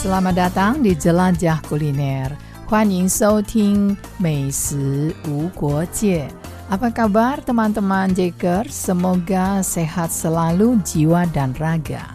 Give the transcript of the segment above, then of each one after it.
Selamat datang di Jelajah Kuliner. 欢迎收听美食无国界. Apa kabar teman-teman Jacker? Semoga sehat selalu jiwa dan raga.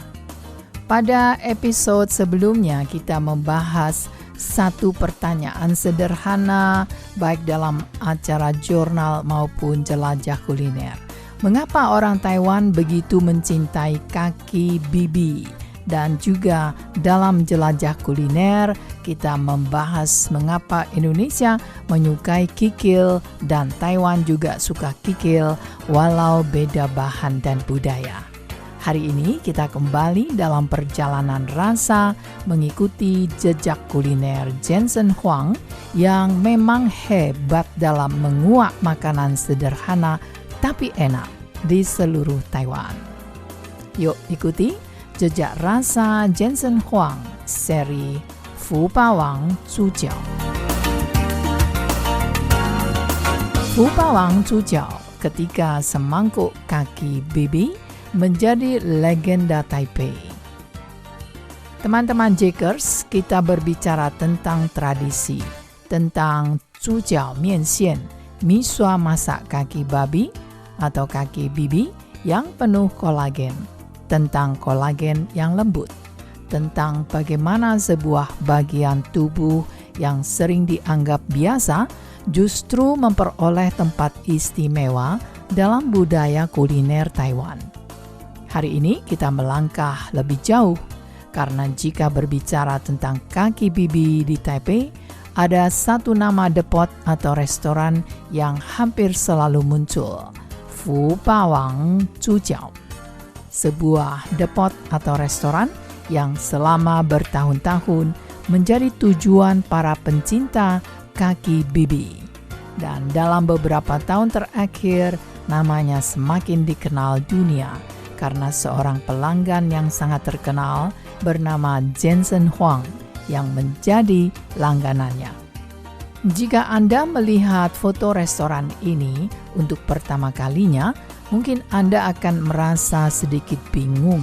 Pada episode sebelumnya kita membahas satu pertanyaan sederhana baik dalam acara jurnal maupun jelajah kuliner. Mengapa orang Taiwan begitu mencintai kaki bibi? Dan juga dalam jelajah kuliner kita membahas mengapa Indonesia menyukai kikil dan Taiwan juga suka kikil walau beda bahan dan budaya. Hari ini kita kembali dalam perjalanan rasa mengikuti jejak kuliner Jensen Huang yang memang hebat dalam menguak makanan sederhana tapi enak di seluruh Taiwan. Yuk ikuti jejak rasa Jensen Huang seri Fu Bawang Zhujiao. Fu Bawang Zhujiao ketika semangkuk kaki bibi menjadi legenda Taipei. Teman-teman Jackers, kita berbicara tentang tradisi, tentang Zhujiao mian xian, misua masak kaki babi atau kaki bibi yang penuh kolagen, tentang kolagen yang lembut, tentang bagaimana sebuah bagian tubuh yang sering dianggap biasa justru memperoleh tempat istimewa dalam budaya kuliner Taiwan. Hari ini kita melangkah lebih jauh, karena jika berbicara tentang kaki bibi di Taipei, ada satu nama depot atau restoran yang hampir selalu muncul, Fu Bawang Zhujiao. Sebuah depot atau restoran yang selama bertahun-tahun menjadi tujuan para pencinta kaki bibi. Dan dalam beberapa tahun terakhir, namanya semakin dikenal dunia karena seorang pelanggan yang sangat terkenal bernama Jensen Huang yang menjadi langganannya. Jika Anda melihat foto restoran ini untuk pertama kalinya, mungkin Anda akan merasa sedikit bingung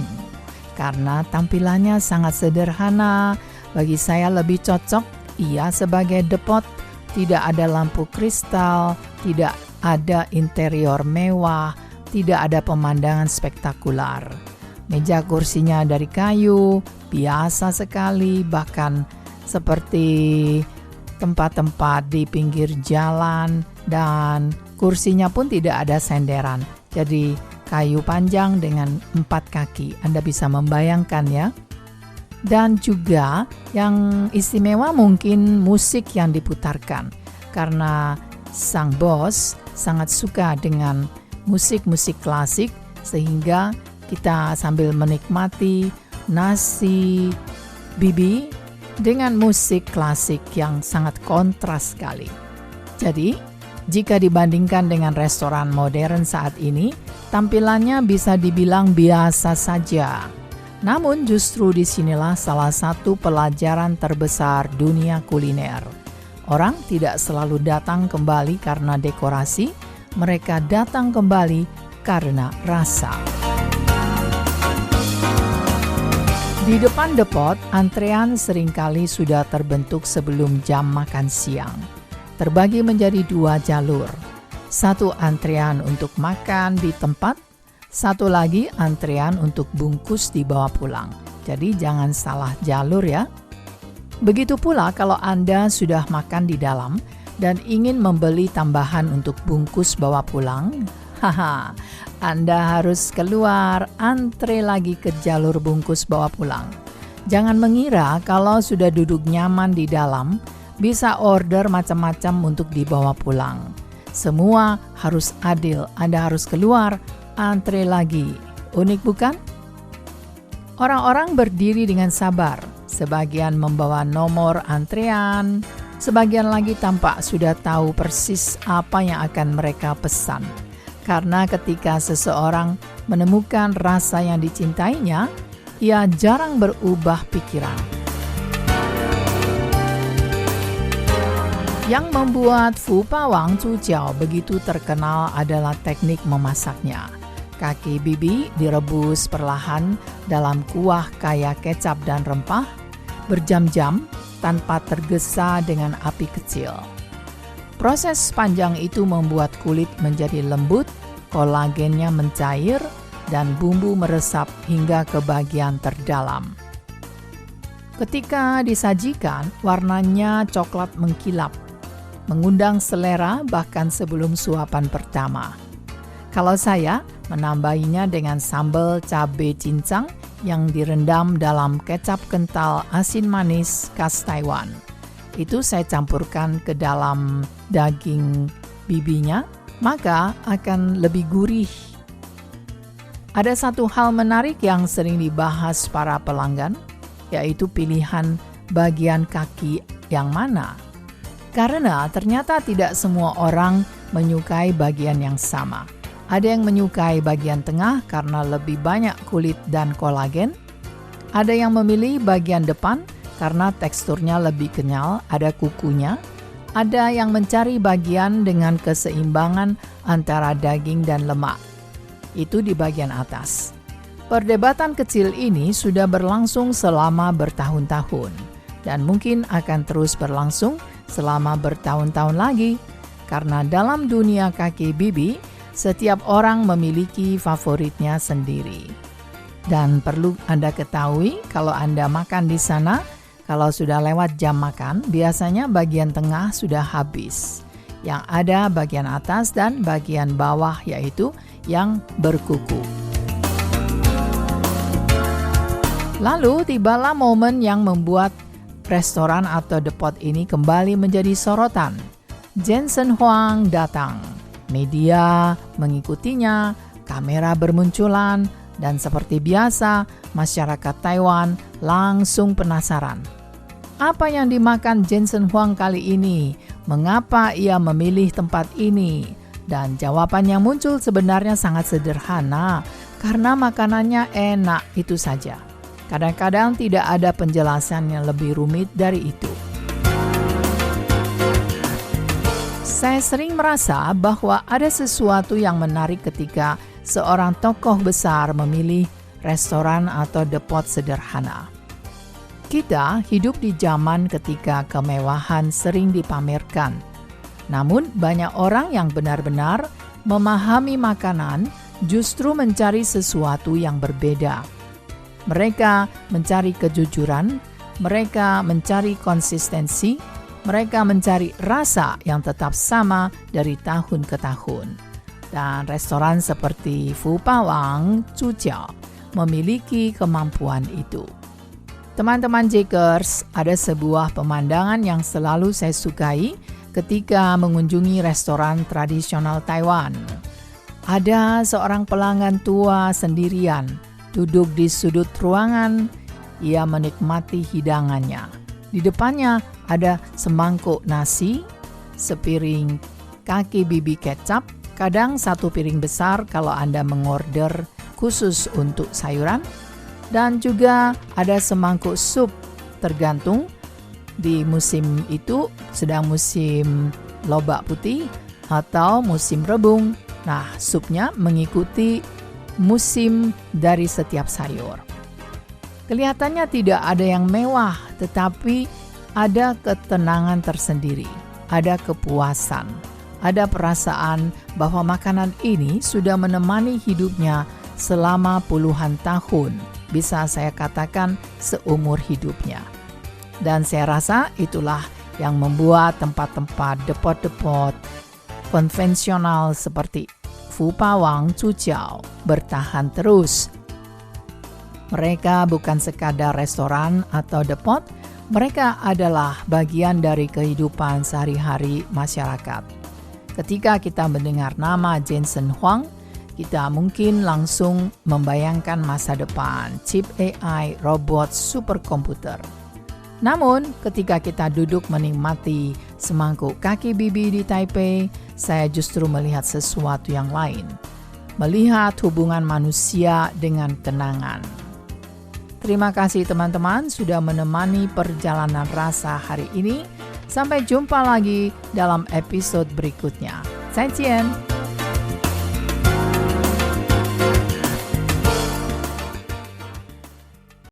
karena tampilannya sangat sederhana. Bagi saya lebih cocok ia sebagai depot, tidak ada lampu kristal, tidak ada interior mewah, tidak ada pemandangan spektakular. Meja kursinya dari kayu, biasa sekali, bahkan seperti tempat-tempat di pinggir jalan, dan kursinya pun tidak ada senderan. Jadi kayu panjang dengan 4 kaki, Anda bisa membayangkan ya. Dan juga yang istimewa mungkin musik yang diputarkan, karena sang bos sangat suka dengan musik-musik klasik, sehingga kita sambil menikmati nasi bibi dengan musik klasik yang sangat kontras sekali. Jadi jika dibandingkan dengan restoran modern saat ini, tampilannya bisa dibilang biasa saja. Namun justru disinilah salah satu pelajaran terbesar dunia kuliner. Orang tidak selalu datang kembali karena dekorasi, mereka datang kembali karena rasa. Di depan depot, antrean seringkali sudah terbentuk sebelum jam makan siang. Terbagi menjadi 2 jalur. Satu antrean untuk makan di tempat, satu lagi antrean untuk bungkus dibawa pulang. Jadi jangan salah jalur ya. Begitu pula kalau Anda sudah makan di dalam dan ingin membeli tambahan untuk bungkus bawa pulang, Anda harus keluar antre lagi ke jalur bungkus bawa pulang. Jangan mengira kalau sudah duduk nyaman di dalam, bisa order macam-macam untuk dibawa pulang. Semua harus adil, Anda harus keluar, antre lagi. Unik bukan? Orang-orang berdiri dengan sabar. Sebagian membawa nomor antrean, sebagian lagi tampak sudah tahu persis apa yang akan mereka pesan. Karena ketika seseorang menemukan rasa yang dicintainya, ia jarang berubah pikiran. Yang membuat Fu Bawang Zhujiao begitu terkenal adalah teknik memasaknya. Kaki bibi direbus perlahan dalam kuah kaya kecap dan rempah, berjam-jam tanpa tergesa dengan api kecil. Proses panjang itu membuat kulit menjadi lembut, kolagennya mencair, dan bumbu meresap hingga ke bagian terdalam. Ketika disajikan, warnanya coklat mengkilap, mengundang selera bahkan sebelum suapan pertama. Kalau saya menambahinya dengan sambal cabai cincang yang direndam dalam kecap kental asin manis khas Taiwan. Itu saya campurkan ke dalam daging bibinya, maka akan lebih gurih. Ada satu hal menarik yang sering dibahas para pelanggan, yaitu pilihan bagian kaki yang mana. Karena ternyata tidak semua orang menyukai bagian yang sama. Ada yang menyukai bagian tengah karena lebih banyak kulit dan kolagen. Ada yang memilih bagian depan karena teksturnya lebih kenyal, ada kukunya. Ada yang mencari bagian dengan keseimbangan antara daging dan lemak. Itu di bagian atas. Perdebatan kecil ini sudah berlangsung selama bertahun-tahun dan mungkin akan terus berlangsung selama bertahun-tahun lagi. Karena dalam dunia kaki bibi, setiap orang memiliki favoritnya sendiri. Dan perlu Anda ketahui, kalau Anda makan di sana, kalau sudah lewat jam makan, biasanya bagian tengah sudah habis. Yang ada bagian atas dan bagian bawah, yaitu yang berkuku. Lalu tibalah momen yang membuat restoran atau depot ini kembali menjadi sorotan. Jensen Huang datang. Media mengikutinya, kamera bermunculan, dan seperti biasa, masyarakat Taiwan langsung penasaran. Apa yang dimakan Jensen Huang kali ini? Mengapa ia memilih tempat ini? Dan jawaban yang muncul sebenarnya sangat sederhana, karena makanannya enak, itu saja. Kadang-kadang tidak ada penjelasan yang lebih rumit dari itu. Saya sering merasa bahwa ada sesuatu yang menarik ketika seorang tokoh besar memilih restoran atau depot sederhana. Kita hidup di zaman ketika kemewahan sering dipamerkan. Namun banyak orang yang benar-benar memahami makanan justru mencari sesuatu yang berbeda. Mereka mencari kejujuran, mereka mencari konsistensi, mereka mencari rasa yang tetap sama dari tahun ke tahun. Dan restoran seperti Fu Pa Wang Zhujiao memiliki kemampuan itu. Teman-teman Jakers, ada sebuah pemandangan yang selalu saya sukai ketika mengunjungi restoran tradisional Taiwan. Ada seorang pelanggan tua sendirian, duduk di sudut ruangan, ia menikmati hidangannya. Di depannya ada semangkuk nasi, sepiring kaki bibi kecap, kadang satu piring besar kalau Anda mengorder khusus untuk sayuran, dan juga ada semangkuk sup, tergantung di musim itu sedang musim lobak putih atau musim rebung. Nah, supnya mengikuti musim dari setiap sayur. Kelihatannya tidak ada yang mewah, tetapi ada ketenangan tersendiri, ada kepuasan, ada perasaan bahwa makanan ini sudah menemani hidupnya selama puluhan tahun, bisa saya katakan seumur hidupnya. Dan saya rasa itulah yang membuat tempat-tempat depot-depot konvensional seperti Fu Pa Wang Zhujiao bertahan terus. Mereka bukan sekadar restoran atau depot, mereka adalah bagian dari kehidupan sehari-hari masyarakat. Ketika kita mendengar nama Jensen Huang, kita mungkin langsung membayangkan masa depan, chip AI, robot, superkomputer. Namun, ketika kita duduk menikmati semangkuk kaki bibi di Taipei, saya justru melihat sesuatu yang lain. Melihat hubungan manusia dengan kenangan. Terima kasih teman-teman sudah menemani perjalanan rasa hari ini. Sampai jumpa lagi dalam episode berikutnya. 再见。